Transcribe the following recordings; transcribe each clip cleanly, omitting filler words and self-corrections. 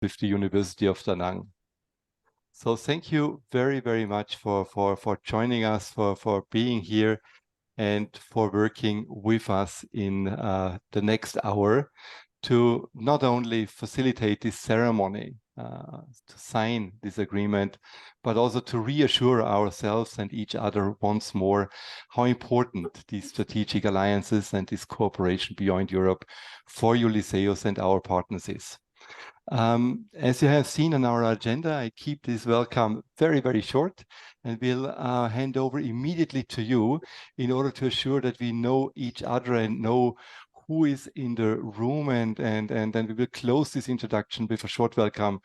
with the University of Da Nang. So thank you very, very much for joining us, for being here, and for working with us in the next hour to not only facilitate this ceremony, to sign this agreement, but also to reassure ourselves and each other once more how important these strategic alliances and this cooperation beyond Europe for Ulysseus and our partners is. As you have seen on our agenda, I keep this welcome very, very short, and we'll hand over immediately to you in order to assure that we know each other and know who is in the room, and then we will close this introduction with a short welcome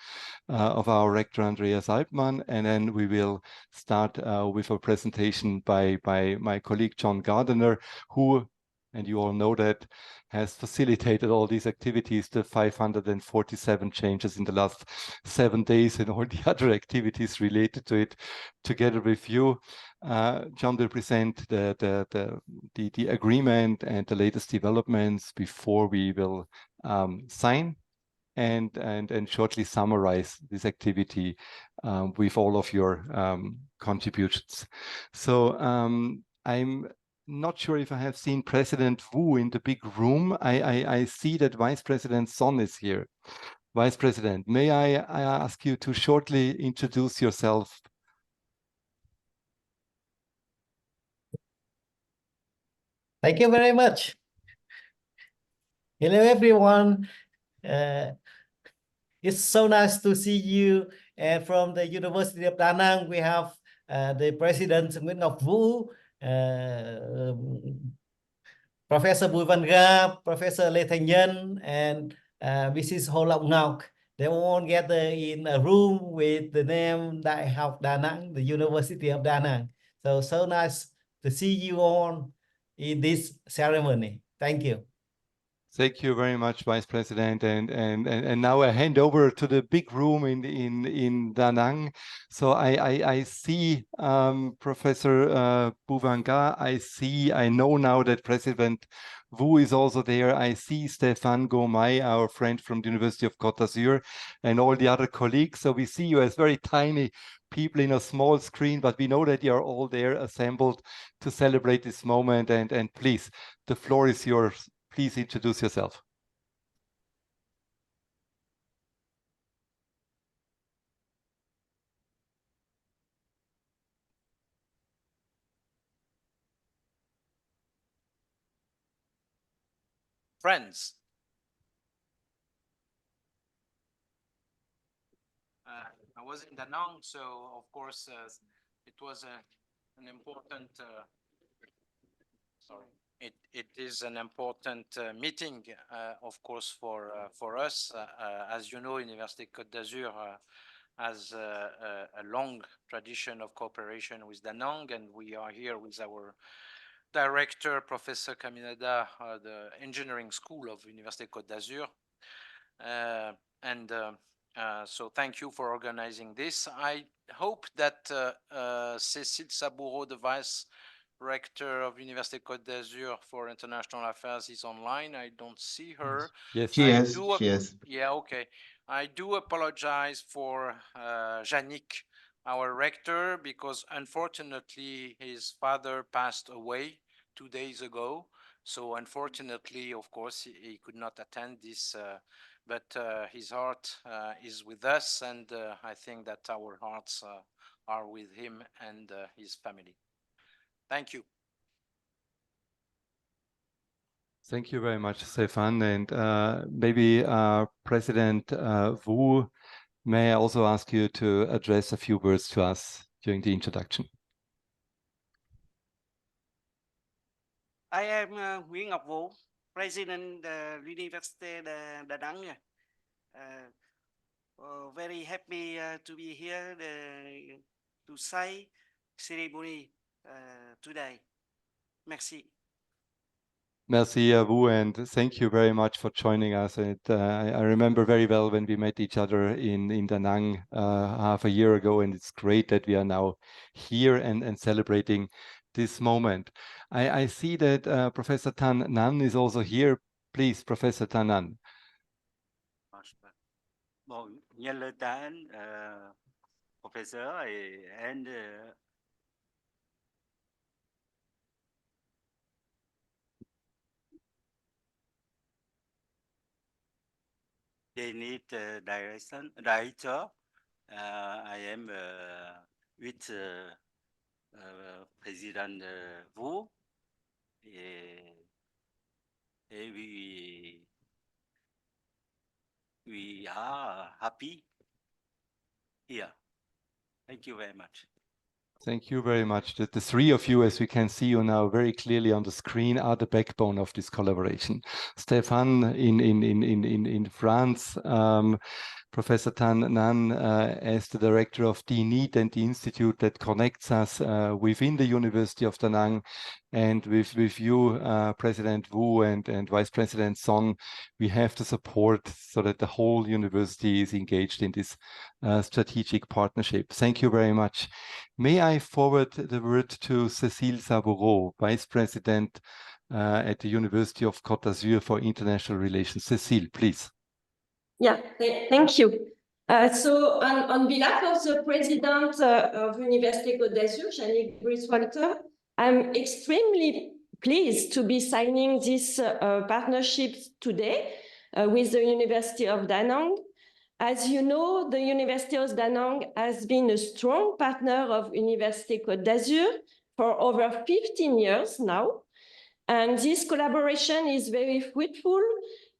of our rector Andreas Altmann, and then we will start with a presentation by my colleague John Gardiner, who, and you all know that, has facilitated all these activities, the 547 changes in the last 7 days and all the other activities related to it, together with you. John will present the agreement and the latest developments before we will sign and shortly summarize this activity with all of your contributions. So I'm not sure if I have seen President Wu in the big room. I see that Vice President Son is here. Vice President, may I ask you to shortly introduce yourself? Thank you very much. Hello, everyone. It's so nice to see you. And from the University of Da Nang, we have the President Nguyễn Ngọc Vũ, Professor Bùi Văn Ga, Professor Lê Thành Nhân, and Mrs. Hồ Lộng Ngọc. They all gather in a room with the name Đại học Đà Nẵng, the University of Da Nang. So nice to see you all in this ceremony. Thank you. Thank you very much, Vice President. And now I hand over to the big room in Da Nang. So I see Professor Buvanga. I know now that President Wu is also there. I see Stéphane Gomay, our friend from the University of Côte d'Azur, and all the other colleagues. So we see you as very tiny people in a small screen, but we know that you are all there assembled to celebrate this moment. And please, the floor is yours. Please introduce yourself. Friends, I was in Da Nang, so of course it was an important. Sorry. It is an important meeting, of course, for us. As you know, Université Côte d'Azur has a long tradition of cooperation with Da Nang, and we are here with our director, Professor Kaminada, the Engineering School of Université Côte d'Azur. So thank you for organizing this. I hope that Cécile Saboureau, the Vice Rector of Université Côte d'Azur for International Affairs, is online. I don't see her. Yes, she is. Yeah, okay. I do apologize for Yannick, our rector, because unfortunately his father passed away 2 days ago. So unfortunately, of course, he could not attend this, but his heart is with us, and I think that our hearts are with him and his family. Thank you. Thank you very much, Stefan. And maybe President Wu, may I also ask you to address a few words to us during the introduction? I am Nguyễn Ngọc Vũ, President of the University of Da Nang. Very happy to be here to say ceremony today. Merci. Merci à vous, and thank you very much for joining us. And I remember very well when we met each other in Da Nang half a year ago, and it's great that we are now here and celebrating this moment. I see that Professor Tan Nan is also here. Please, Professor Tan Nan. Bon, nhân lời tán Professor and DNIIT director. I am with President Wu. We are happy here. Thank you very much. Thank you very much. The three of you, as we can see you now very clearly on the screen, are the backbone of this collaboration. Stéphane in France, Professor Tan Nan as the director of DNIIT and the institute that connects us within the University of Da Nang, and with you, President Wu and Vice President Song, we have the support so that the whole university is engaged in this strategic partnership. Thank you very much. May I forward the word to Cécile Saboureau, Vice President at the University of Côte d'Azur for International Relations. Cécile, please. Yeah, thank you. So on behalf of the president of Université Côte d'Azur, Yannick Bruce-Walter, I'm extremely pleased to be signing this partnership today with the University of Da Nang. As you know, the University of Da Nang has been a strong partner of Université Côte d'Azur for over 15 years now. And this collaboration is very fruitful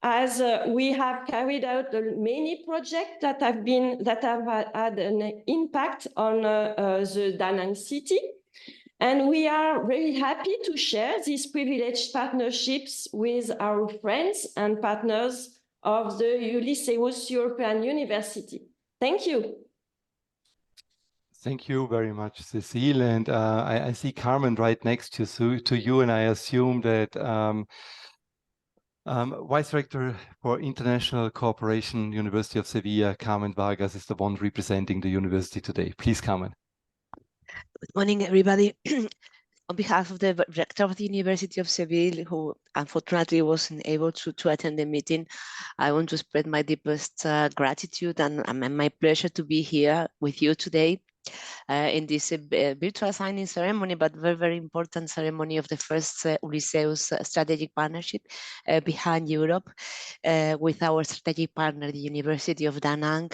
as we have carried out many projects that have had an impact on the Da Nang city. And we are very happy to share these privileged partnerships with our friends and partners of the Ulysseus European University. Thank you. Thank you very much, Cécile. And I see Carmen right next to you, and I assume that Vice Rector for International Cooperation, University of Sevilla, Carmen Vargas, is the one representing the university today. Please, Carmen. Good morning, everybody. On behalf of the rector of the University of Seville, who unfortunately wasn't able to attend the meeting, I want to spread my deepest gratitude and my pleasure to be here with you today in this virtual signing ceremony, but very, very important ceremony of the first Ulysseus strategic partnership behind Europe with our strategic partner, the University of Da Nang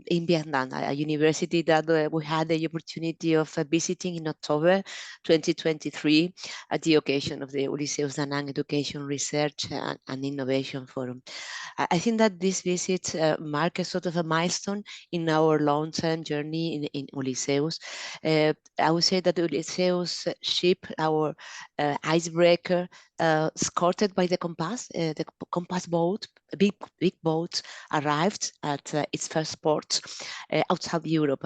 in Vietnam, a university that we had the opportunity of visiting in October 2023 at the occasion of the Ulysseus Da Nang Education Research and Innovation Forum. I think that this visit marks a sort of a milestone in our long-term journey in Ulysseus. I would say that the Ulysseus ship, our icebreaker, escorted by the Compass boat, big boat, arrived at its first port outside Europe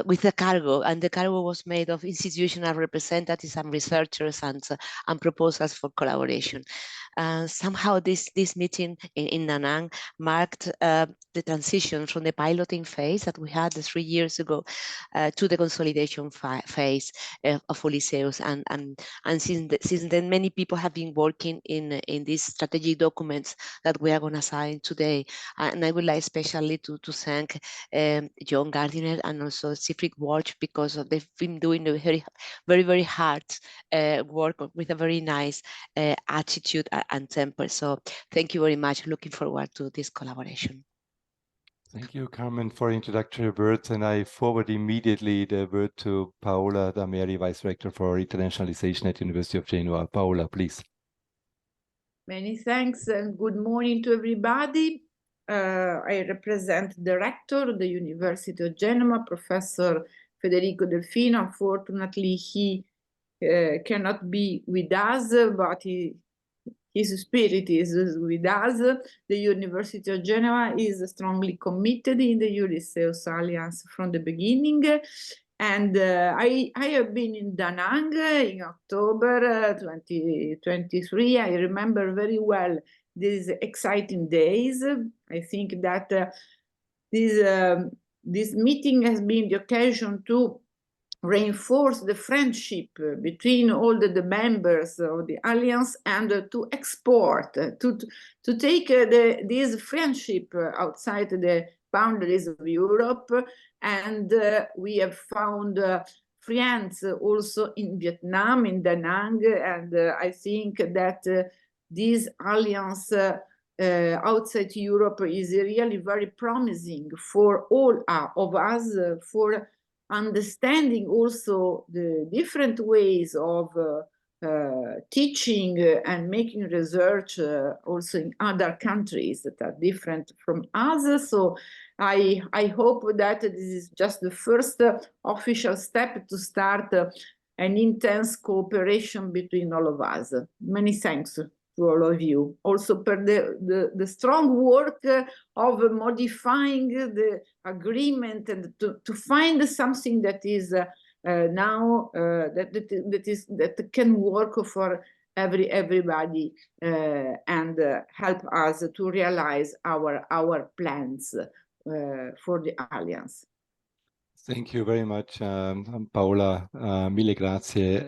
with the cargo, and the cargo was made of institutional representatives and researchers and proposals for collaboration. Somehow this meeting in Da Nang marked the transition from the piloting phase that we had 3 years ago to the consolidation phase of Ulysseus, and since then many people have been working in these strategic documents that we are going to sign today, and I would like especially to thank John Gardiner and also Siegfried Walsh, because they've been doing a very hard work with a very nice attitude and temper. So thank you very much. Looking forward to this collaboration. Thank you, Carmen, for introductory words, and I forward immediately the word to Paola Dameri, Vice Rector for Internationalization at University of Genoa. Paola, please. Many thanks and good morning to everybody. I represent the rector of the University of Genoa, Professor Federico Delfino. Unfortunately, he cannot be with us, but his spirit is with us. The University of Genoa is strongly committed in the Ulysseus Alliance from the beginning. And I have been in Da Nang in October 2023. I remember very well these exciting days. I think that this meeting has been the occasion to reinforce the friendship between all the members of the alliance, and to export, to take this friendship outside the boundaries of Europe. And we have found friends also in Vietnam, in Da Nang, and I think that this alliance outside Europe is really very promising for all of us, for understanding also the different ways of teaching and making research also in other countries that are different from us. So I hope that this is just the first official step to start an intense cooperation between all of us. Many thanks to all of you, also for the strong work of modifying the agreement, and to find something that is now that can work for everybody and help us to realize our plans for the Alliance. Thank you very much, Paola. Mille grazie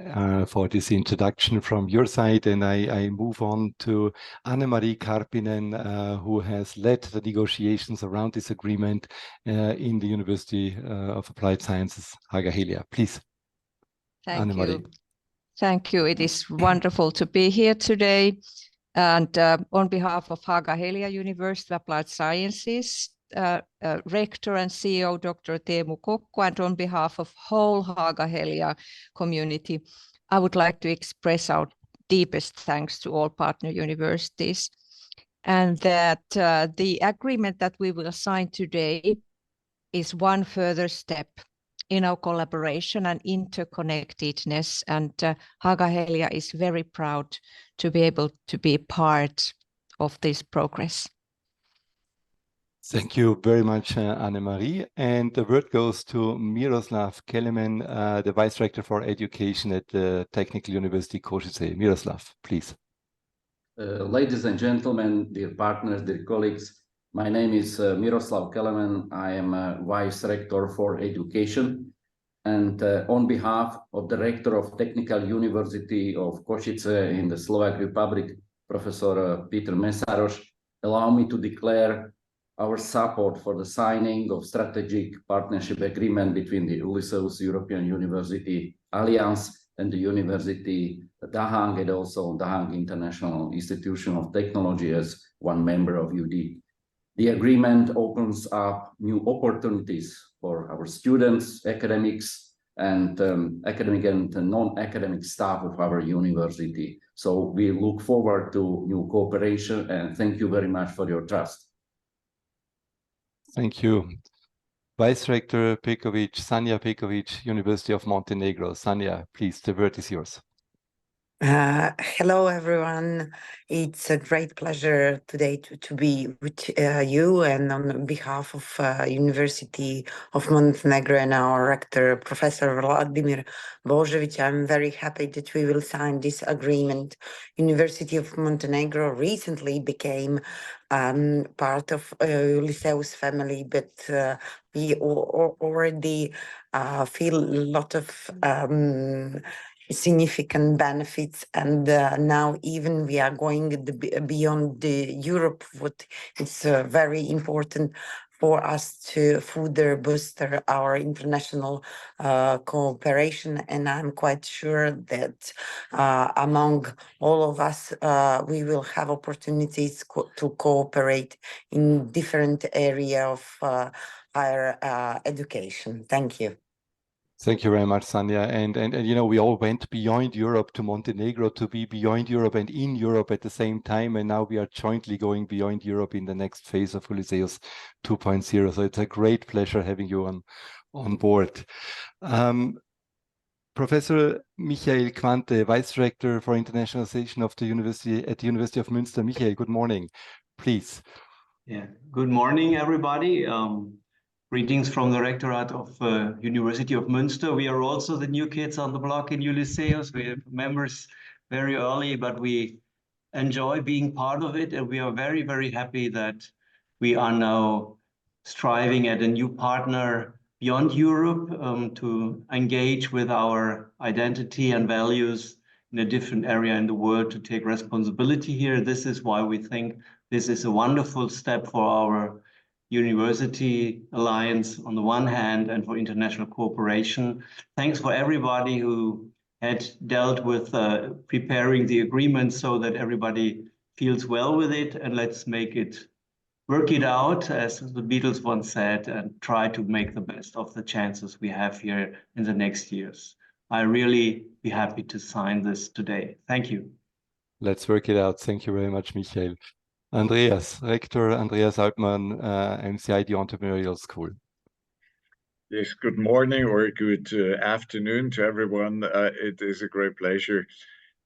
for this introduction from your side. And I move on to Anne-Marie Karppinen, who has led the negotiations around this agreement in the University of Applied Sciences, Haga-Helia. Please, Anne-Marie. Thank you. It is wonderful to be here today. And on behalf of Haga-Helia University of Applied Sciences, Rector and CEO Dr. Teemu Kokko, and on behalf of whole Haga-Helia community, I would like to express our deepest thanks to all partner universities, and that the agreement that we will sign today is one further step in our collaboration and interconnectedness, and Haga-Helia is very proud to be able to be part of this progress. Thank you very much, Anne-Marie. And the word goes to Miroslav Kelemen, the Vice Rector for Education at the Technical University Košice. Miroslav, please. Ladies and gentlemen, dear partners, dear colleagues, my name is Miroslav Kelemen. I am Vice Rector for Education. And on behalf of the Rector of Technical University of Košice in the Slovak Republic, Professor Peter Mesaros, allow me to declare our support for the signing of strategic partnership agreement between the Ulysseus European University Alliance and the University Da Hang, and also Da Hang International Institution of Technology as one member of UD. The agreement opens up new opportunities for our students, academics, and academic and non-academic staff of our university. So we look forward to new cooperation, and thank you very much for your trust. Thank you. Vice Rector Pekovic, Sanja Pekovic, University of Montenegro. Sanja, please, the word is yours. Hello, everyone. It's a great pleasure today to be with you, and on behalf of University of Montenegro and our rector, Professor Vladimir Božović, I'm very happy that we will sign this agreement. University of Montenegro recently became part of Ulysseus family, but we already feel a lot of significant benefits, and now even we are going beyond the Europe, what is very important for us to further boost our international cooperation. And I'm quite sure that among all of us, we will have opportunities to cooperate in different areas of higher education. Thank you. Thank you very much, Sanja. And you know, we all went beyond Europe to Montenegro to be beyond Europe and in Europe at the same time. And now we are jointly going beyond Europe in the next phase of Ulysseus 2.0. So it's a great pleasure having you on board. Professor Michael Quante, Vice Rector for Internationalization of the University at the University of Münster. Michael, good morning, please. Yeah, good morning, everybody. Greetings from the Rectorate of University of Münster. We are also the new kids on the block in Ulysseus. We have members very early, but we enjoy being part of it. And we are very, very happy that we are now striving at a new partner beyond Europe, to engage with our identity and values in a different area in the world, to take responsibility here. This is why we think this is a wonderful step for our University Alliance on the one hand, and for international cooperation. Thanks for everybody who had dealt with preparing the agreement so that everybody feels well with it, and let's work it out, as the Beatles once said, and try to make the best of the chances we have here in the next years. I really be happy to sign this today. Thank you. Let's work it out. Thank you very much, Michael. Andreas, Rector Andreas Altmann, MCID Entrepreneurial School. Yes, good morning or good afternoon to everyone. It is a great pleasure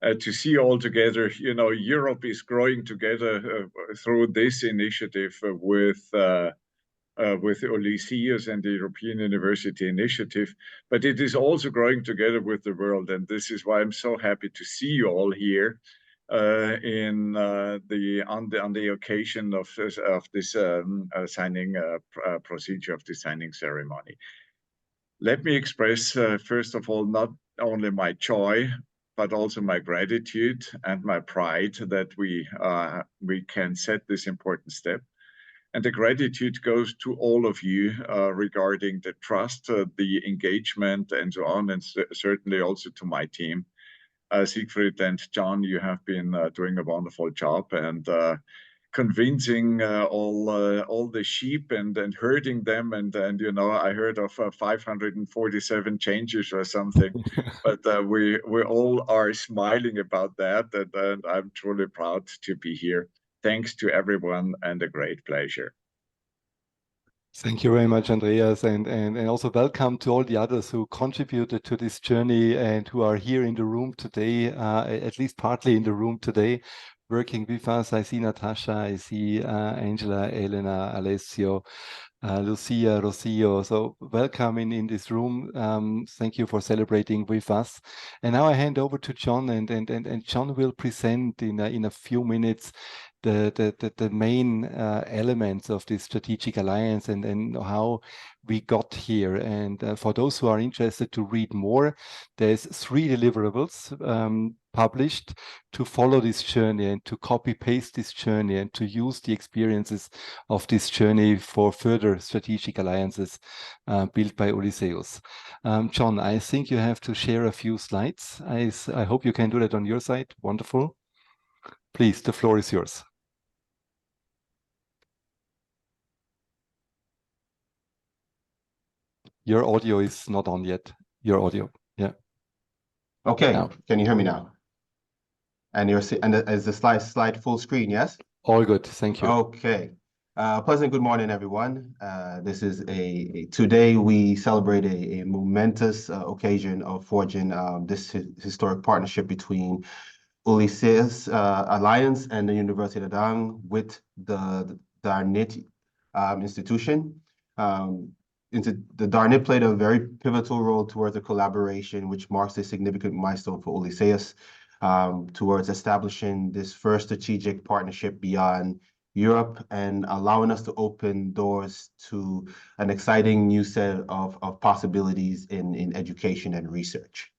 to see you all together. You know, Europe is growing together through this initiative with Ulysseus and the European University Initiative, but it is also growing together with the world. And this is why I'm so happy to see you all here on the occasion of this signing procedure, of the signing ceremony. Let me express, first of all, not only my joy, but also my gratitude and my pride that we can set this important step. And the gratitude goes to all of you regarding the trust, the engagement, and so on, and certainly also to my team. Siegfried and John, you have been doing a wonderful job, and convincing all the sheep and herding them, and you know, I heard of 547 changes or something, but we all are smiling about that, and I'm truly proud to be here. Thanks to everyone, and a great pleasure. Thank you very much, Andreas, and also welcome to all the others who contributed to this journey and who are here in the room today, at least partly in the room today, working with us. I see Natasha, I see Angela, Elena, Alessio, Lucia, Rocio. So welcome in this room. Thank you for celebrating with us. And now I hand over to John, and John will present in a few minutes the main elements of this strategic alliance and how we got here. And for those who are interested to read more, there's 3 deliverables published to follow this journey and to copy paste this journey and to use the experiences of this journey for further strategic alliances built by Ulysseus. John, I think you have to share a few slides. I hope you can do that on your side. Wonderful. Please, the floor is yours. Your audio is not on yet. Your audio, yeah. Okay, now. Can you hear me now? And is the slide full screen? Yes. All good, thank you. Okay, pleasant good morning, everyone. This is today we celebrate a momentous occasion of forging this historic partnership between Ulysseus Alliance and the University of Dang with the DNIIT institution. The DNIIT played a very pivotal role towards the collaboration, which marks a significant milestone for Ulysseus towards establishing this first strategic partnership beyond Europe and allowing us to open doors to an exciting new set of possibilities in education and research.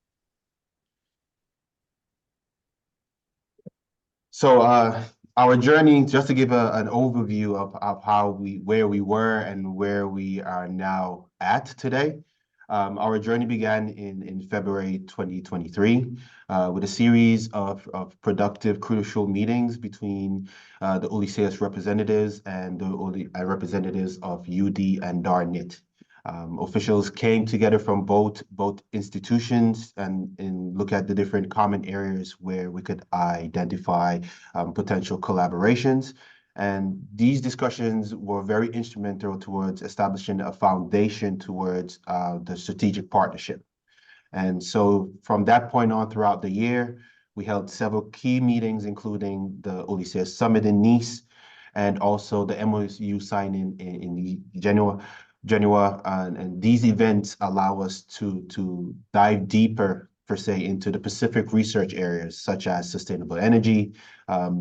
So our journey, just to give an overview of where we were and where we are now at today. Our journey began in February 2023 with a series of productive, crucial meetings between the Ulysseus representatives and the representatives of UD and DNIIT. Officials came together from both institutions and look at the different common areas where we could identify potential collaborations. And these discussions were very instrumental towards establishing a foundation towards the strategic partnership. And so from that point on throughout the year, we held several key meetings, including the Ulysseus Summit in Nice, and also the MOU signing in Genoa. And these events allow us to dive deeper, per se, into the Pacific research areas, such as sustainable energy,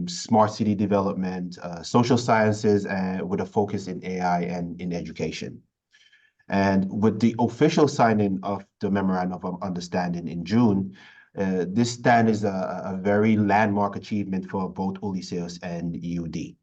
smart city development, social sciences, and with a focus in AI and in education. And with the official signing of the Memorandum of Understanding in June, this stand is a very landmark achievement for both Ulysseus and UD.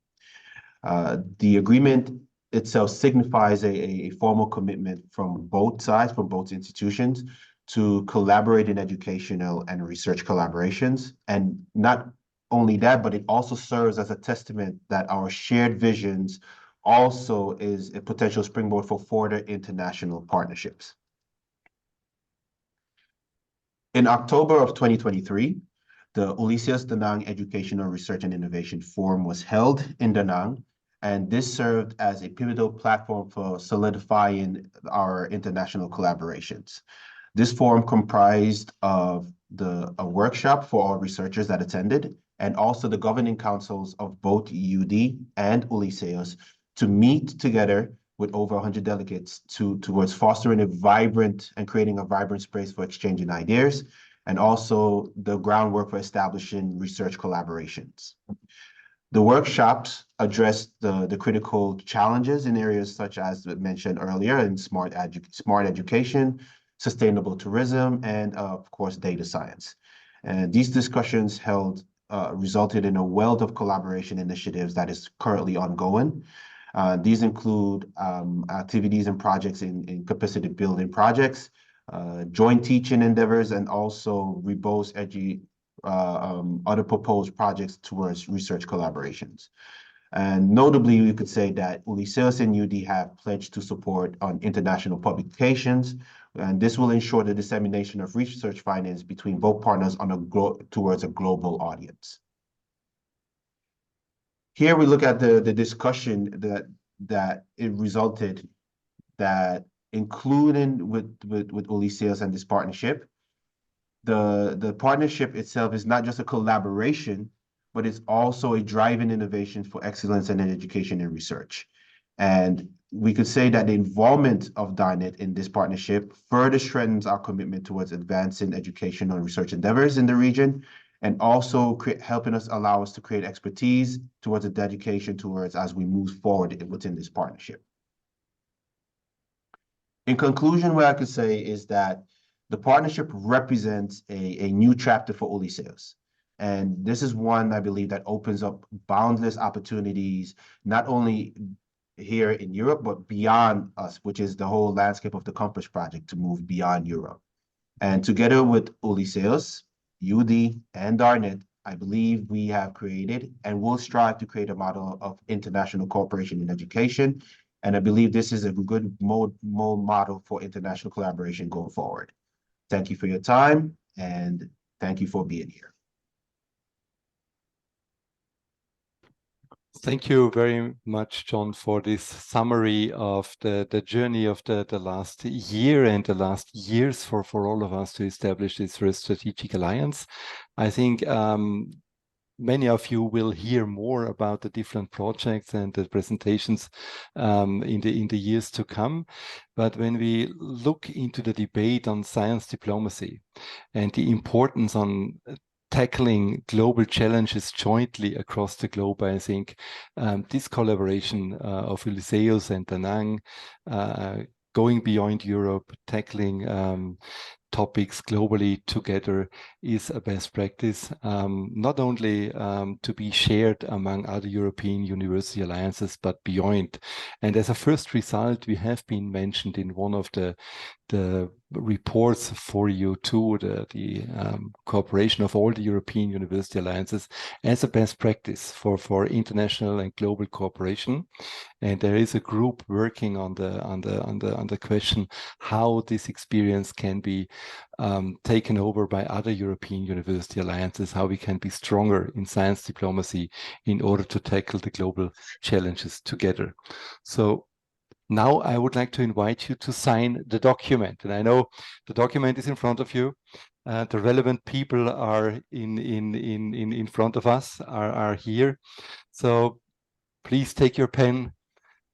The agreement itself signifies a formal commitment from both sides, from both institutions, to collaborate in educational and research collaborations. And not only that, but it also serves as a testament that our shared visions also is a potential springboard for further international partnerships. In October of 2023, the Ulysseus Da Nang Educational Research and Innovation Forum was held in Da Nang, and this served as a pivotal platform for solidifying our international collaborations. This forum comprised of a workshop for all researchers that attended, and also the governing councils of both UD and Ulysseus to meet together with over 100 delegates towards fostering a vibrant and creating a vibrant space for exchanging ideas, and also the groundwork for establishing research collaborations. The workshops addressed the critical challenges in areas such as mentioned earlier in smart education, sustainable tourism, and of course, data science. And these discussions resulted in a wealth of collaboration initiatives that is currently ongoing. These include activities and projects in capacity building projects, joint teaching endeavors, and also robust other proposed projects towards research collaborations. And notably, we could say that Ulysseus and UD have pledged to support on international publications, and this will ensure the dissemination of research findings between both partners towards a global audience. Here we look at the discussion that it resulted, that including with Ulysseus and this partnership, the partnership itself is not just a collaboration, but it's also a driving innovation for excellence in education and research. And we could say that the involvement of DNIIT in this partnership further strengthens our commitment towards advancing educational and research endeavors in the region, and also helping us allow us to create expertise towards a dedication towards as we move forward within this partnership. In conclusion, what I could say is that the partnership represents a new chapter for Ulysseus. And this is one, I believe, that opens up boundless opportunities, not only here in Europe, but beyond us, which is the whole landscape of the Compass Project to move beyond Europe. And together with Ulysseus, UD, and DNIIT, I believe we have created and will strive to create a model of international cooperation in education. And I believe this is a good model for international collaboration going forward. Thank you for your time, and thank you for being here. Thank you very much, John, for this summary of the journey of the last year and the last years for all of us to establish this first strategic alliance. I think many of you will hear more about the different projects and the presentations in the years to come. But when we look into the debate on science diplomacy and the importance on tackling global challenges jointly across the globe, I think this collaboration of Ulysseus and Da Nang, going beyond Europe, tackling topics globally together is a best practice, not only to be shared among other European university alliances, but beyond. And as a first result, we have been mentioned in one of the reports for you too, the cooperation of all the European university alliances as a best practice for international and global cooperation. And there is a group working on the question how this experience can be taken over by other European university alliances, how we can be stronger in science diplomacy in order to tackle the global challenges together. So now I would like to invite you to sign the document. And I know the document is in front of you. The relevant people are in front of us, are here. So please take your pen,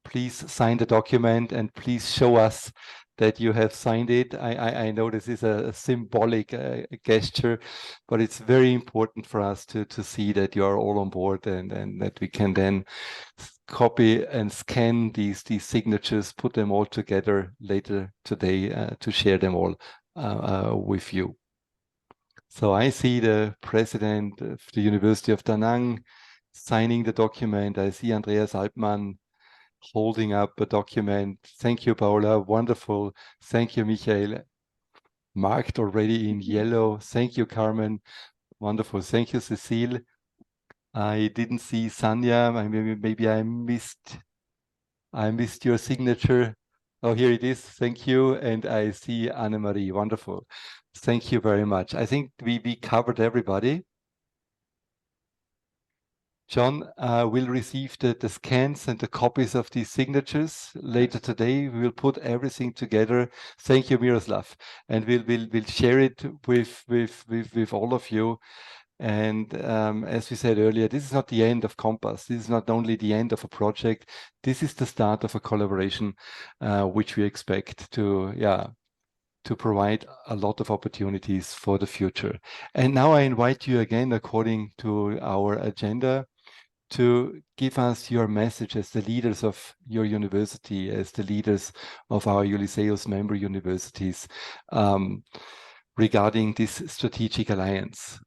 please sign the document, and please show us that you have signed it. I know this is a symbolic gesture, but it's very important for us to see that you are all on board, and that we can then copy and scan these signatures, put them all together later today to share them all with you. So I see the president of the University of Da Nang signing the document. I see Andreas Altmann holding up a document. Thank you, Paola. Wonderful. Thank you, Michael. Marked already in yellow. Thank you, Carmen. Wonderful. Thank you, Cecile. I didn't see Sanya. Maybe I missed your signature. Oh, here it is. Thank you. And I see Anne-Marie. Wonderful. Thank you very much. I think we covered everybody. John will receive the scans and the copies of these signatures later today. We will put everything together. Thank you, Miroslav. And we'll share it with all of you. And as we said earlier, this is not the end of Compass. This is not only the end of a project. This is the start of a collaboration, which we expect to provide a lot of opportunities for the future. And now I invite you again, according to our agenda, to give us your message as the leaders of your university, as the leaders of our Ulysseus member universities, regarding this strategic alliance.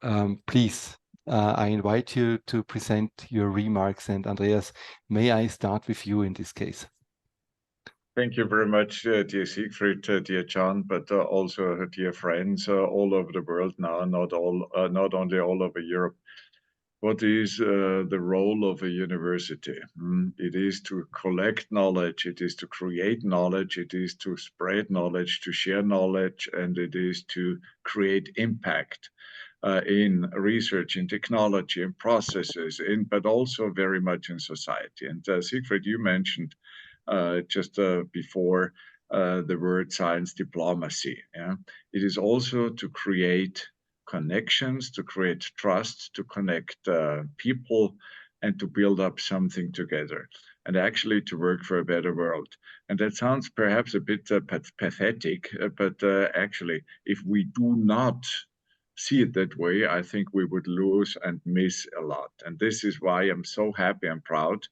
Please, I invite you to present your remarks. And Andreas, may I start with you in this case? Thank you very much, dear Siegfried, dear John, but also dear friends all over the world now, not only all over Europe. What is the role of a university? It is to collect knowledge, it is to create knowledge, it is to spread knowledge, to share knowledge, and it is to create impact in research, in technology, in processes, but also very much in society. And Siegfried, you mentioned just before the word science diplomacy. Yeah? It is also to create connections, to create trust, to connect people, and to build up something together, and actually to work for a better world. And that sounds perhaps a bit pathetic, but actually, if we do not see it that way, I think we would lose and miss a lot. And this is why I'm so happy and proud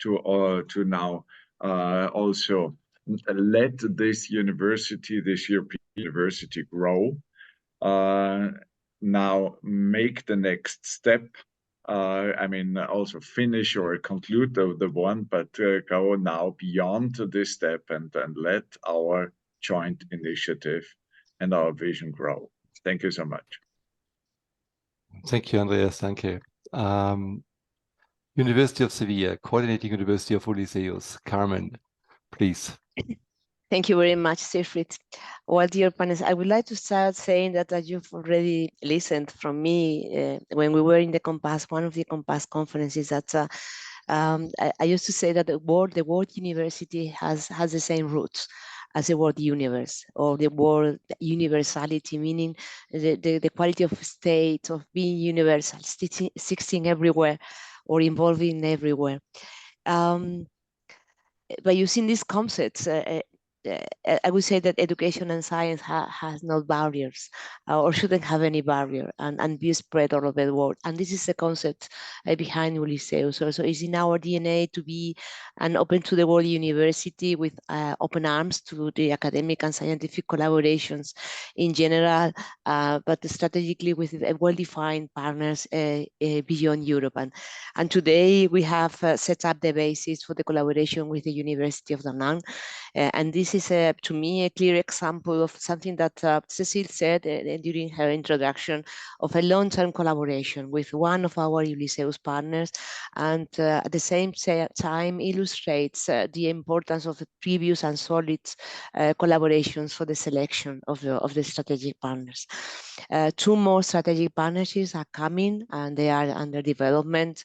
to now also let this university, this European university, grow. Now make the next step. Also finish or conclude the one, but go now beyond this step and let our joint initiative and our vision grow. Thank you so much. Thank you, Andreas. Thank you. University of Sevilla, Coordinating University of Ulysseus. Carmen, please. Thank you very much, Siegfried. Well, dear panelists, I would like to start saying that you've already listened from me when we were in the Compass, one of the Compass conferences, that I used to say that the word university has the same roots as the word universe, or the word universality, meaning the quality of state of being universal, existing everywhere or involving everywhere. By using these concepts, I would say that education and science has no barriers, or shouldn't have any barrier, and be spread all over the world. And this is the concept behind Ulysseus. So it's in our DNA to be an open to the world university with open arms to the academic and scientific collaborations in general, but strategically with well-defined partners beyond Europe. And today we have set up the basis for the collaboration with the University of Da Nang. And this is, to me, a clear example of something that Cecile said during her introduction, of a long-term collaboration with one of our Ulysseus partners, and at the same time illustrates the importance of the previous and solid collaborations for the selection of the strategic partners. 2 more strategic partnerships are coming, and they are under development,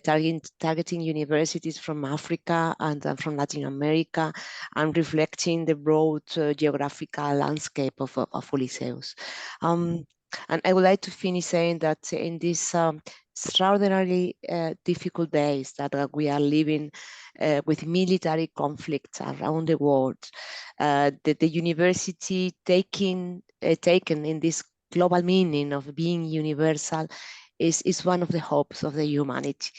targeting universities from Africa and from Latin America, and reflecting the broad geographical landscape of Ulysseus. And I would like to finish saying that in these extraordinarily difficult days that we are living with military conflicts around the world, the university taken in this global meaning of being universal is one of the hopes of the humanity.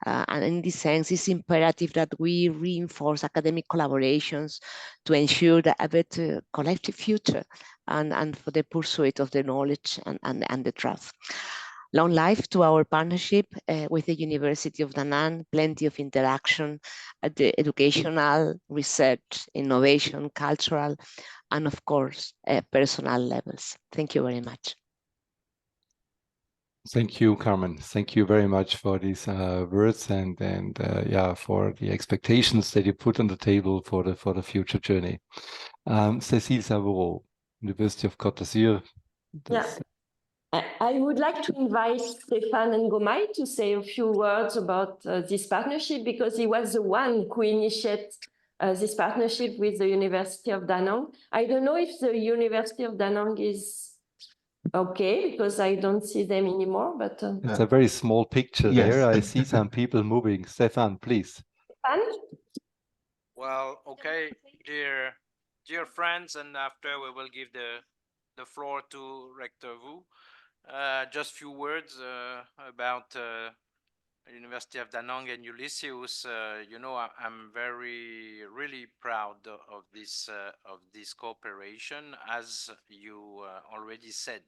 And in this sense, it's imperative that we reinforce academic collaborations to ensure that a better collective future and for the pursuit of the knowledge and the truth. Long life to our partnership with the University of Da Nang, plenty of interaction at the educational, research, innovation, cultural, and of course, personal levels. Thank you very much. Thank you, Carmen. Thank you very much for these words and yeah, for the expectations that you put on the table for the future journey. Cécile Savoreau, University of Côte d'Azur. Yeah. I would like to invite Stéphane Ngomai to say a few words about this partnership, because he was the one who initiated this partnership with the University of Da Nang. I don't know if the University of Da Nang is okay, because I don't see them anymore, but... It's a very small picture there. I see some people moving. Stéphane, please. Stéphane? Well, okay, dear friends, and after we will give the floor to Rector Wu. Just few words about University of Da Nang and Ulysseus. You know, I'm really proud of this cooperation. As you already said,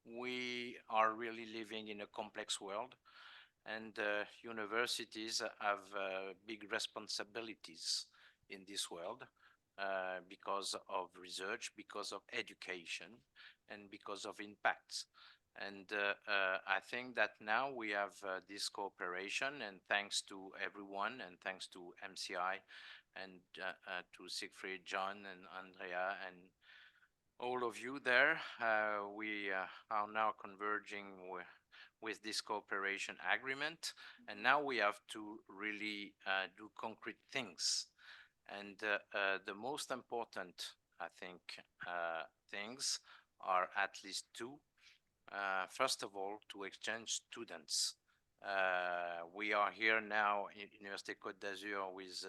we are really living in a complex world, and universities have big responsibilities in this world because of research, because of education, and because of impacts. And I think that now we have this cooperation, and thanks to everyone, and thanks to MCI, and to Siegfried, John, and Andrea, and all of you there, we are now converging with this cooperation agreement, and now we have to really do concrete things. And the most important, I think, things are at least two. First of all, to exchange students. We are here now in Université Côte d'Azur with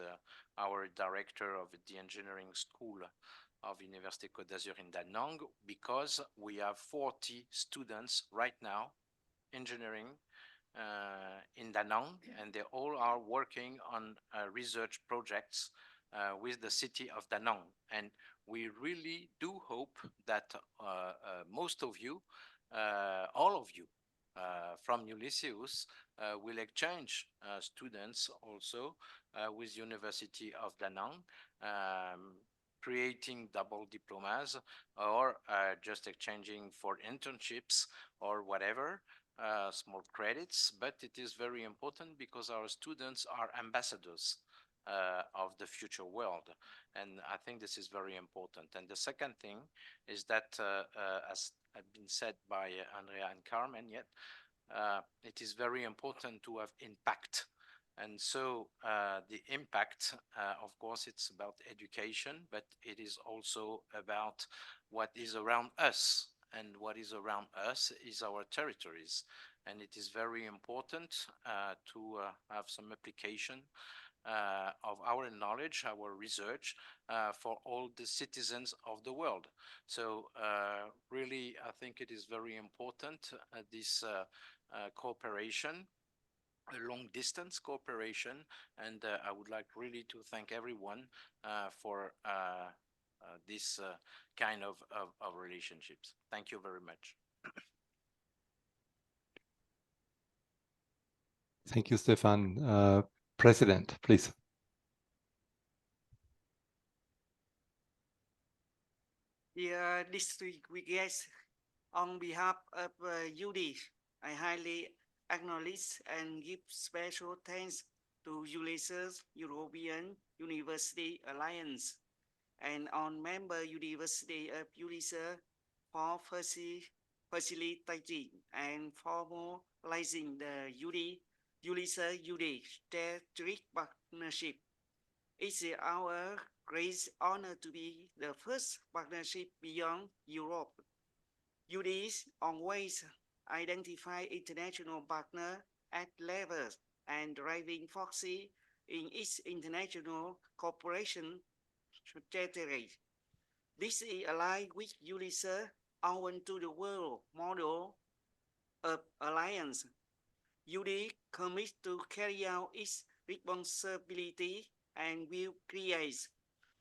our director of the engineering school of Université Côte d'Azur in Da Nang, because we have 40 students right now engineering in Da Nang, and they all are working on research projects with the city of Da Nang. And we really do hope that most of you, all of you from Ulysseus will exchange students also with University of Da Nang, creating double diplomas, or just exchanging for internships or whatever, small credits. But it is very important because our students are ambassadors of the future world, and I think this is very important. And the second thing is that, as had been said by Andrea and Carmen, yet it is very important to have impact. And so the impact, of course, it's about education, but it is also about what is around us, and what is around us is our territories. And it is very important to have some application of our knowledge, our research, for all the citizens of the world. So really, I think it is very important, this cooperation, a long distance cooperation, and I would like really to thank everyone for this kind of relationships. Thank you very much. Thank you, Stéphane. President, please. Dear district guests, on behalf of UD, I highly acknowledge and give special thanks to Ulysseus European University Alliance and on member University of Ulysses for facilitating and formalizing the Ulysseus strategic partnership. It's our great honor to be the first partnership beyond Europe. UD always identify international partner at levels and driving forces in its international cooperation strategy. This is aligned with Ulysses' open to the world model of alliance UD commits to carry out its responsibility and will create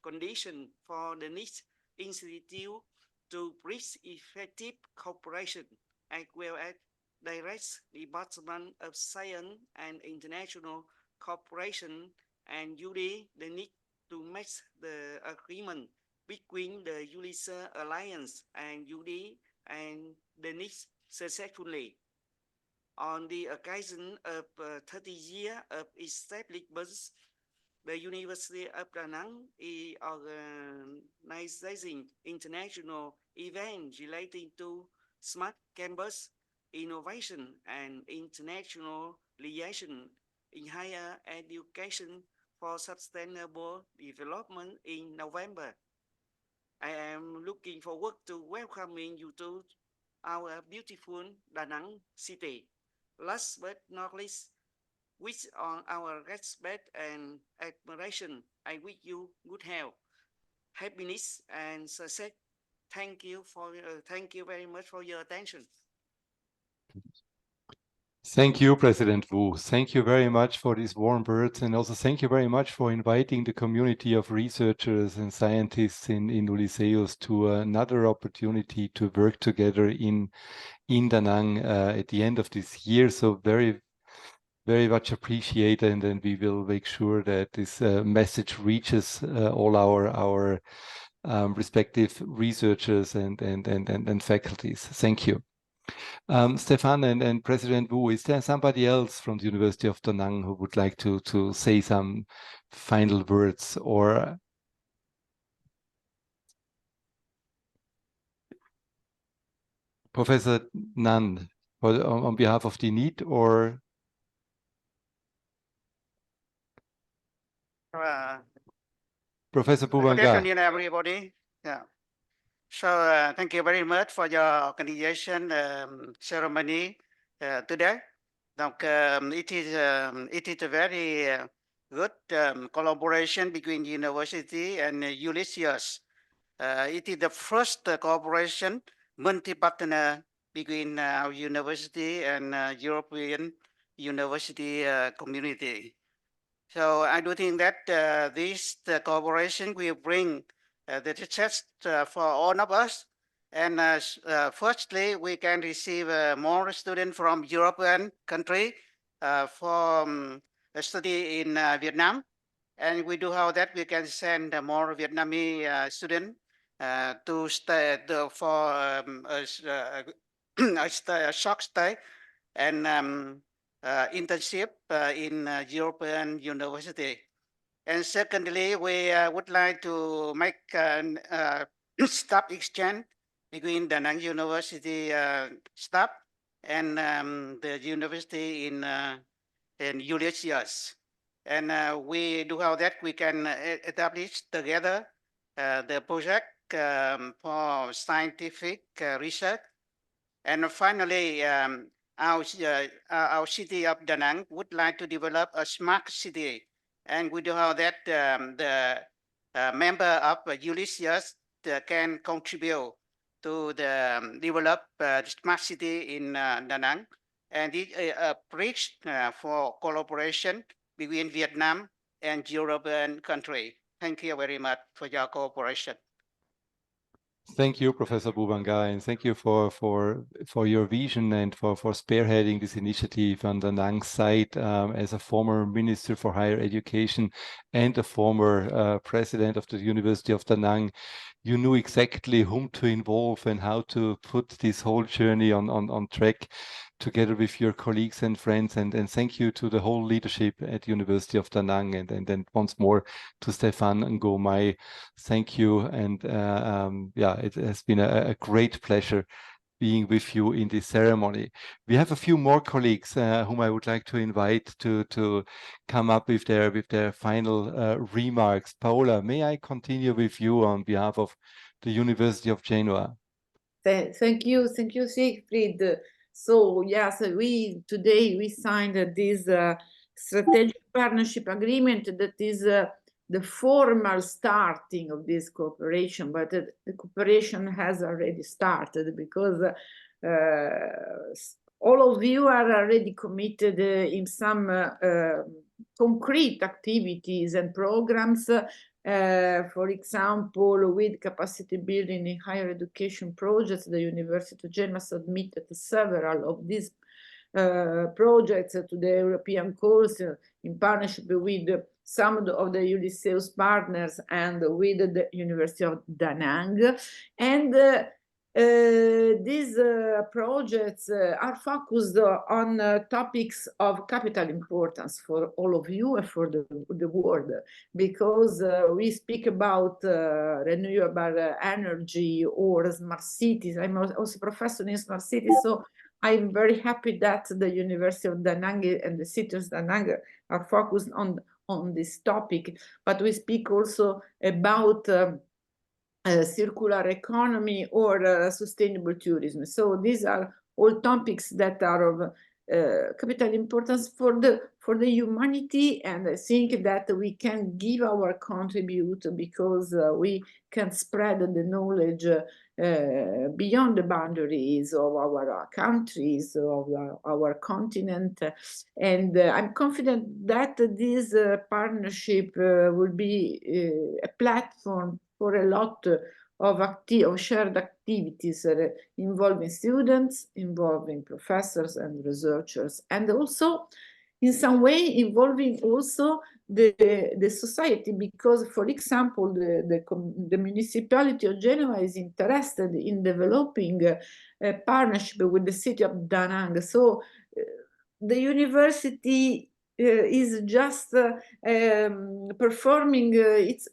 conditions for the NIST Institute to bridge effective cooperation as well as direct Department of Science and International Cooperation and UD the need to match the agreement between the Ulysseus Alliance and UD and the NIST successfully. On the occasion of 30 years of establishment, the University of Da Nang is organizing international events relating to smart campus, innovation, and international liaison in higher education for sustainable development in November. I am looking forward to welcoming you to our beautiful Da Nang city. Last but not least, with our respect and admiration, I wish you good health, happiness, and success. Thank you very much for your attention. Thank you, President Wu. Thank you very much for these warm words, and also thank you very much for inviting the community of researchers and scientists in Ulysseus to another opportunity to work together in Da Nang at the end of this year. So very much appreciated, and then we will make sure that this message reaches all our respective researchers and faculties. Thank you. Stefan and President Wu, is there somebody else from the University of Da Nang who would like to say some final words? Or Professor Nan, on behalf of DNIIT, or Professor Good Bubanga? afternoon, everybody. Yeah. So thank you very much for your organization ceremony today. Donc, it is a very good collaboration between university and Ulysseus. It is the first cooperation multi-partner between our university and European University community. So I do think that this cooperation will bring the success for all of us. And firstly, we can receive more students from European country for study in Vietnam. And we do how that we can send more Vietnamese students to stay for a short stay and internship in European University. And secondly, we would like to make staff exchange between Da Nang University staff and the university in Ulysseus. And we do how that we can establish together the project for scientific research. And finally, our city of Da Nang would like to develop a smart city. And we do how that the member of Ulysseus can contribute to the develop smart city in Da Nang. And it a bridge for collaboration between Vietnam and European country. Thank you very much for your cooperation. Thank you, Professor Bubanga, and thank you for your vision and for spearheading this initiative on Da Nang's side. As a former Minister for Higher Education and a former President of the University of Da Nang, you knew exactly whom to involve and how to put this whole journey on track together with your colleagues and friends, and thank you to the whole leadership at University of Da Nang, and then once more to Stefan Ngo Mai, thank you, and yeah, it has been a great pleasure being with you in this ceremony. We have a few more colleagues whom I would like to invite to come up with their final remarks. Paola, may I continue with you on behalf of the University of Genoa? Thank you, Siegfried. So yes, today we signed this strategic partnership agreement that is the formal starting of this cooperation, but the cooperation has already started because all of you are already committed in some concrete activities and programs. For example, with capacity building in higher education projects, the University of Genoa submitted several of these projects to the European course in partnership with some of the Ulysseus partners and with the University of Da Nang. And these projects are focused on topics of capital importance for all of you and for the world, because we speak about renewable energy or smart cities. I'm also a professor in smart cities, so I'm very happy that the University of Da Nang and the city of Da Nang are focused on this topic. But we speak also about circular economy or sustainable tourism. So these are all topics that are of capital importance for the humanity, and I think that we can give our contribute because we can spread the knowledge beyond the boundaries of our countries, of our continent, and I'm confident that this partnership will be a platform for a lot of shared activities involving students, involving professors and researchers, and also in some way involving also the society, because, for example, the municipality of Genoa is interested in developing a partnership with the city of Da Nang. So the university is just performing its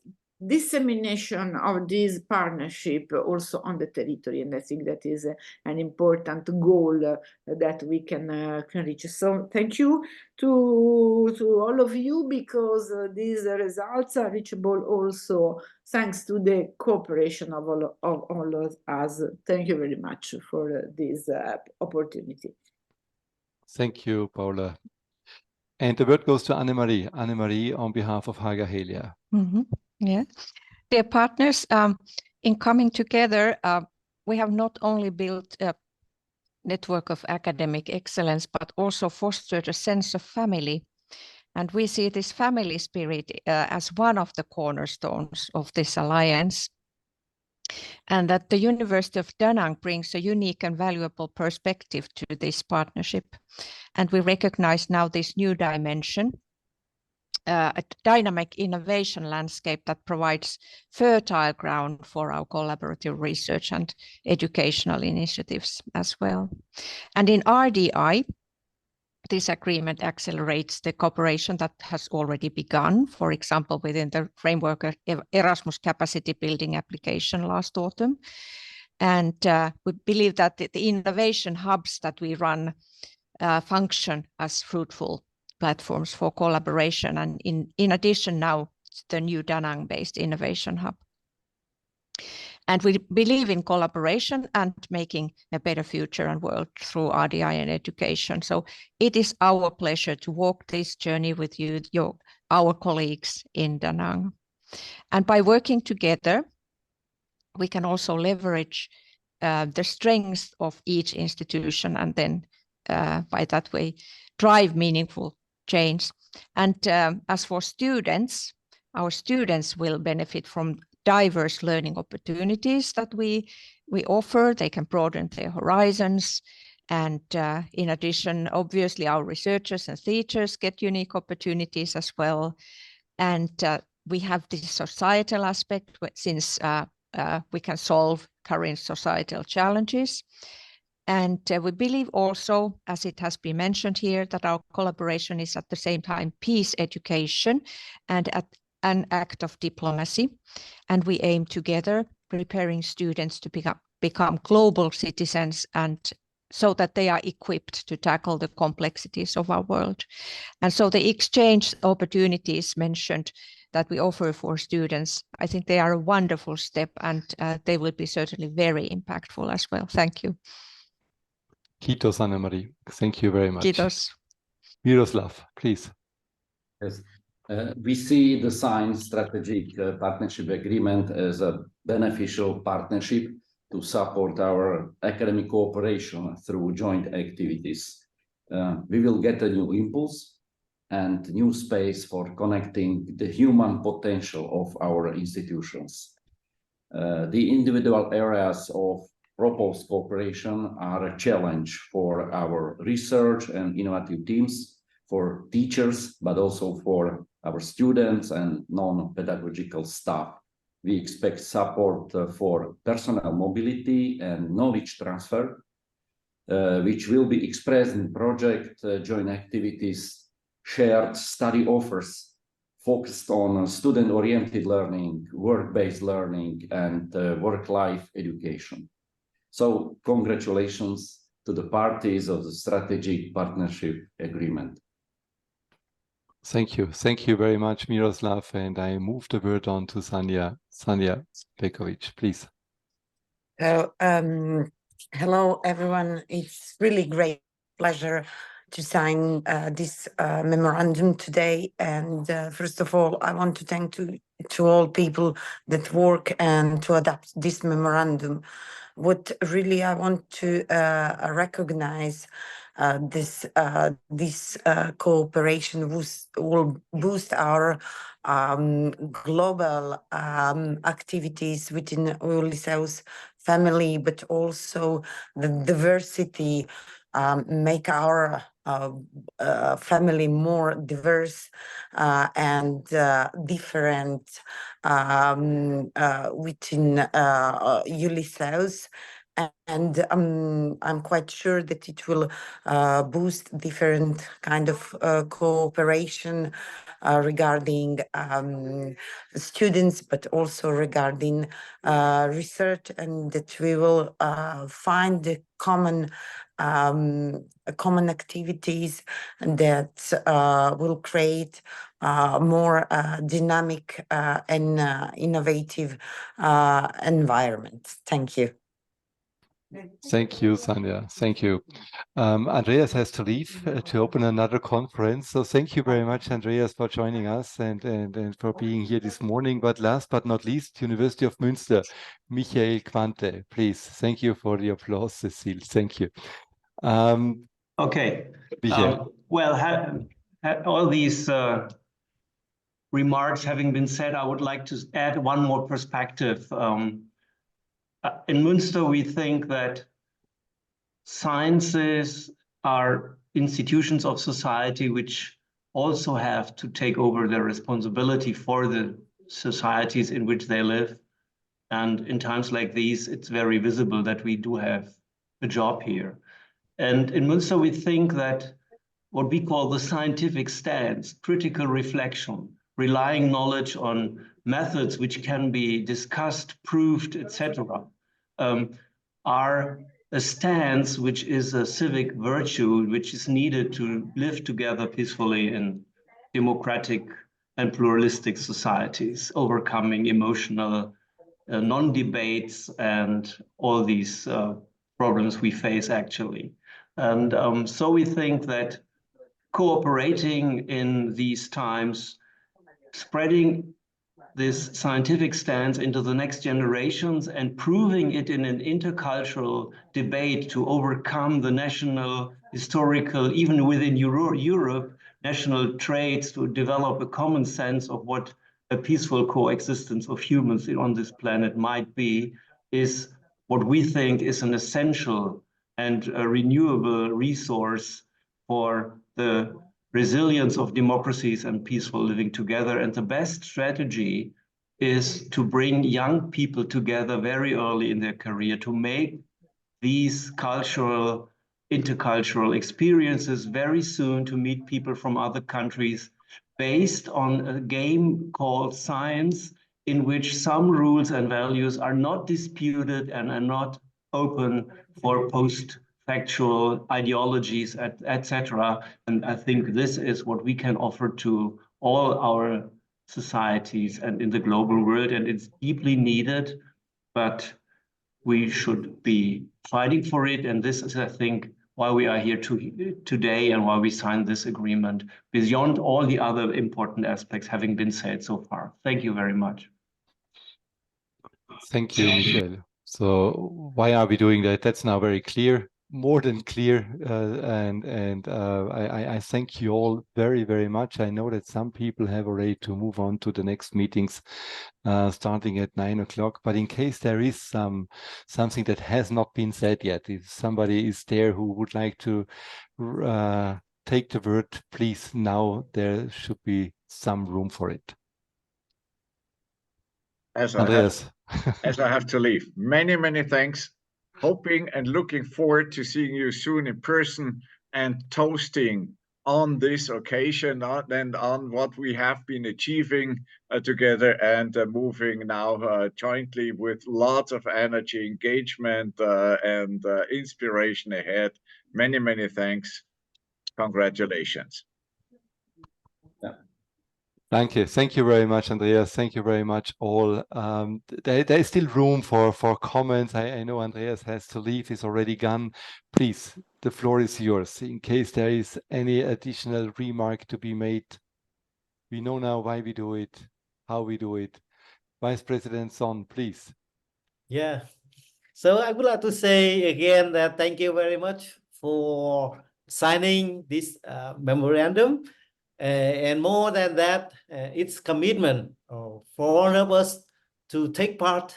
dissemination of this partnership also on the territory, and I think that is an important goal that we can reach. So thank you to all of you, because these results are reachable also thanks to the cooperation of all of us. Thank you very much for this opportunity. Thank you, Paula. And the word goes to Annemarie. Annemarie, on behalf of Haga Helia. Yeah, dear partners, in coming together, we have not only built a network of academic excellence, but also fostered a sense of family. And we see this family spirit as one of the cornerstones of this alliance. And that the University of Da Nang brings a unique and valuable perspective to this partnership. And we recognize now this new dimension, a dynamic innovation landscape that provides fertile ground for our collaborative research and educational initiatives as well. And in RDI, this agreement accelerates the cooperation that has already begun, for example, within the framework of Erasmus capacity building application last autumn. And we believe that the innovation hubs that we run function as fruitful platforms for collaboration, and in addition now the new Da Nang-based innovation hub. And we believe in collaboration and making a better future and world through RDI and education. So it is our pleasure to walk this journey with you, our colleagues in Da Nang. And by working together, we can also leverage the strengths of each institution, and then by that way drive meaningful change. And as for students, our students will benefit from diverse learning opportunities that we offer. They can broaden their horizons. And in addition, obviously, our researchers and teachers get unique opportunities as well. And we have this societal aspect, since we can solve current societal challenges. And we believe also, as it has been mentioned here, that our collaboration is at the same time peace education and an act of diplomacy. And we aim together preparing students to become global citizens, and so that they are equipped to tackle the complexities of our world. And so the exchange opportunities mentioned that we offer for students, I think they are a wonderful step, and they will be certainly very impactful as well. Thank you. Kiitos, Annemarie. Thank you very much. Kiitos. Miroslav, please. Yes. We see the signed strategic partnership agreement as a beneficial partnership to support our academic cooperation through joint activities. We will get a new impulse and new space for connecting the human potential of our institutions. The individual areas of proposed cooperation are a challenge for our research and innovative teams, for teachers, but also for our students and non-pedagogical staff. We expect support for personnel mobility and knowledge transfer, which will be expressed in project joint activities, shared study offers focused on student-oriented learning, work-based learning, and work-life education. So congratulations to the parties of the Strategic Partnership Agreement. Thank you. Thank you very much, Miroslav. And I move the word on to Sanja Pekovic, please. So, hello, everyone. It's really great pleasure to sign this memorandum today. And first of all, I want to thank to all people that work and to adapt this memorandum. What really I want to recognize this cooperation will boost our global activities within Ulysseus family, but also the diversity, make our family more diverse and different within Ulysseus. And I'm quite sure that it will boost different kind of cooperation regarding students, but also regarding research, and that we will find the common activities that will create more dynamic and innovative environment. Thank you. Thank you, Sanja. Thank you. Andreas has to leave to open another conference. So thank you very much, Andreas, for joining us and for being here this morning. But last but not least, University of Münster, Michael Quante, please. Thank you for the applause, Cecile. Thank you. Okay. Michael. Well, all these remarks having been said, I would like to add one more perspective. In Münster, we think that sciences are institutions of society which also have to take over their responsibility for the societies in which they live. And in times like these, it's very visible that we do have a job here. And in Münster, we think that what we call the scientific stance, critical reflection, relying knowledge on methods which can be discussed, proved, etc., are a stance which is a civic virtue which is needed to live together peacefully in democratic and pluralistic societies, overcoming emotional non-debates and all these problems we face actually. And so we think that cooperating in these times, spreading this scientific stance into the next generations and proving it in an intercultural debate to overcome the national, historical, even within Europe, national traits, to develop a common sense of what a peaceful coexistence of humans on this planet might be, is what we think is an essential and a renewable resource for the resilience of democracies and peaceful living together. And the best strategy is to bring young people together very early in their career, to make these cultural, intercultural experiences very soon, to meet people from other countries based on a game called science, in which some rules and values are not disputed and are not open for post-factual ideologies, etc. And I think this is what we can offer to all our societies and in the global world, and it's deeply needed, but we should be fighting for it. And this is, I think, why we are here today and why we signed this agreement, beyond all the other important aspects having been said so far. Thank you very much. Thank you, Michael. So why are we doing that? That's now very clear, more than clear. I thank you all very, very much. I know that some people have already to move on to the next meetings starting at 9 o'clock. But in case there is something that has not been said yet, if somebody is there who would like to take the word, please, now there should be some room for it. Andreas. As I have to leave, many thanks. Hoping and looking forward to seeing you soon in person and toasting on this occasion and on what we have been achieving together and moving now jointly with lots of energy, engagement, and inspiration ahead. Many thanks. Congratulations. Thank you very much, Andreas. Thank you very much, all. There is still room for comments. I know Andreas has to leave; he's already gone. Please, the floor is yours. In case there is any additional remark to be made, we know now why we do it, how we do it. Vice President Son, please. Yeah. So I would like to say again that thank you very much for signing this memorandum. And more than that, it's commitment for all of us to take part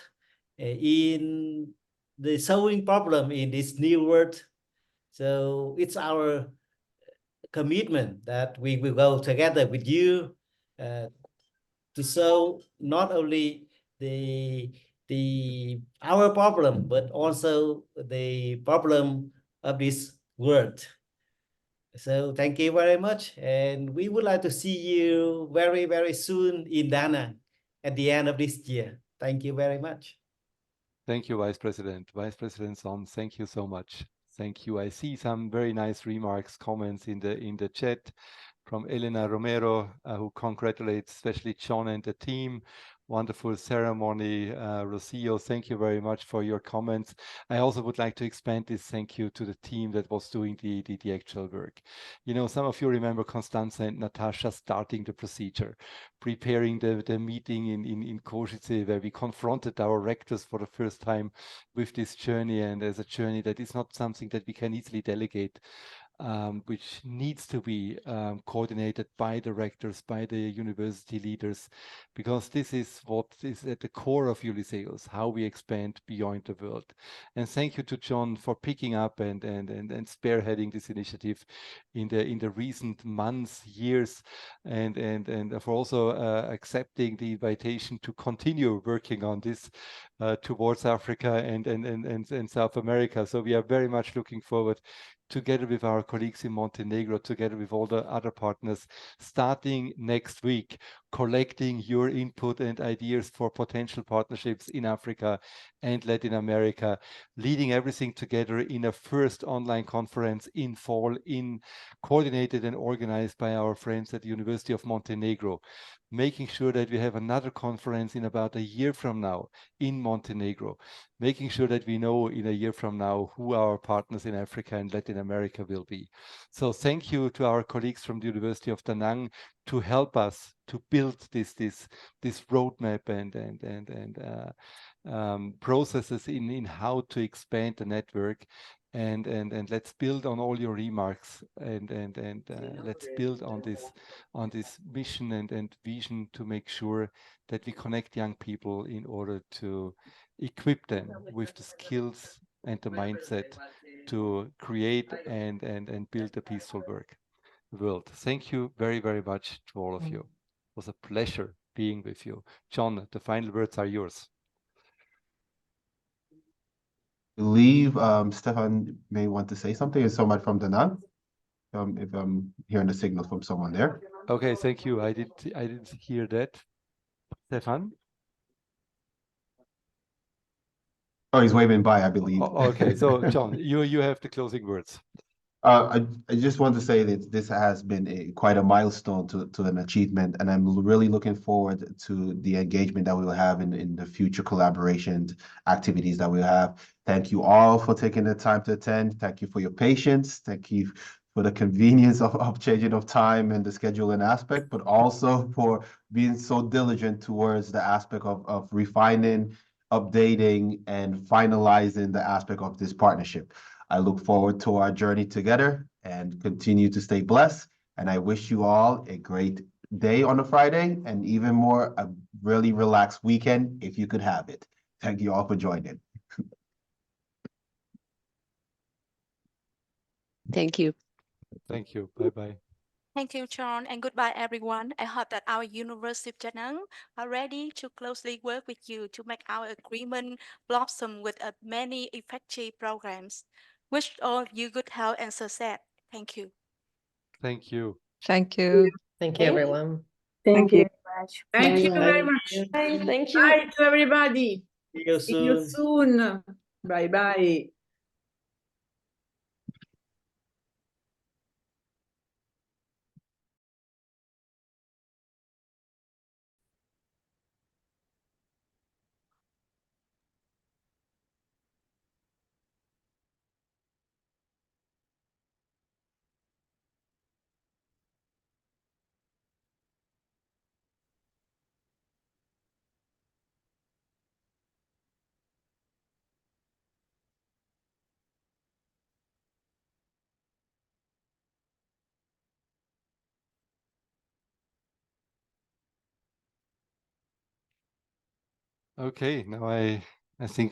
in the solving problem in this new world. So it's our commitment that we will go together with you to solve not only our problem, but also the problem of this world. So thank you very much. And we would like to see you very, very soon in Da Nang at the end of this year. Thank you very much. Thank you, Vice President. Vice President Son, thank you so much. Thank you. I see some very nice remarks, comments in the chat from Elena Romero, who congratulates especially John and the team. Wonderful ceremony. Rocio, thank you very much for your comments. I also would like to expand this thank you to the team that was doing the actual work. You know, some of you remember Constanza and Natasha starting the procedure, preparing the meeting in Košice, where we confronted our rectors for the first time with this journey, and as a journey that is not something that we can easily delegate. Which needs to be coordinated by the rectors, by the university leaders, because this is what is at the core of Ulysseus, how we expand beyond the world. And thank you to John for picking up and spearheading this initiative in the recent months, years, and for also accepting the invitation to continue working on this towards Africa and South America. So we are very much looking forward, together with our colleagues in Montenegro, together with all the other partners, starting next week, collecting your input and ideas for potential partnerships in Africa and Latin America, leading everything together in a first online conference in fall, coordinated and organized by our friends at the University of Montenegro, making sure that we have another conference in about a year from now in Montenegro, making sure that we know in a year from now who our partners in Africa and Latin America will be. So thank you to our colleagues from the University of Da Nang to help us to build this roadmap and processes in how to expand the network. And let's build on all your remarks and let's build on this mission and vision to make sure that we connect young people in order to equip them with the skills and the mindset to create and build a peaceful world. Thank you very, very much to all of you. It was a pleasure being with you. John, the final words are yours. I believe Stefan may want to say something. Is someone from Da Nang? If I'm hearing the signal from someone there. Okay, thank you. I didn't hear that. Stefan? Oh, he's waving by, I believe. Oh, okay, so John, you have the closing words. I just want to say that this has been quite a milestone to an achievement, and I'm really looking forward to the engagement that we will have in the future collaboration activities that we'll have. Thank you all for taking the time to attend. Thank you for your patience. Thank you for the convenience of changing of time and the scheduling aspect, but also for being so diligent towards the aspect of refining updating, and finalizing the aspect of this partnership. I look forward to our journey together and continue to stay blessed. And I wish you all a great day on a Friday, and even more, a really relaxed weekend if you could have it. Thank you all for joining. Thank you. Thank you. Bye-bye. Thank you, John, and goodbye, everyone. I hope that our University of Da Nang are ready to closely work with you to make our agreement blossom with many effective programs. Wish all of you good health and success. Thank you. Thank you. Thank you. Thank you, everyone. Thank you very much. Thank you Bye. very much. Bye. Thank you. Bye to everybody. See you See you soon. soon. Bye bye. Okay, now I think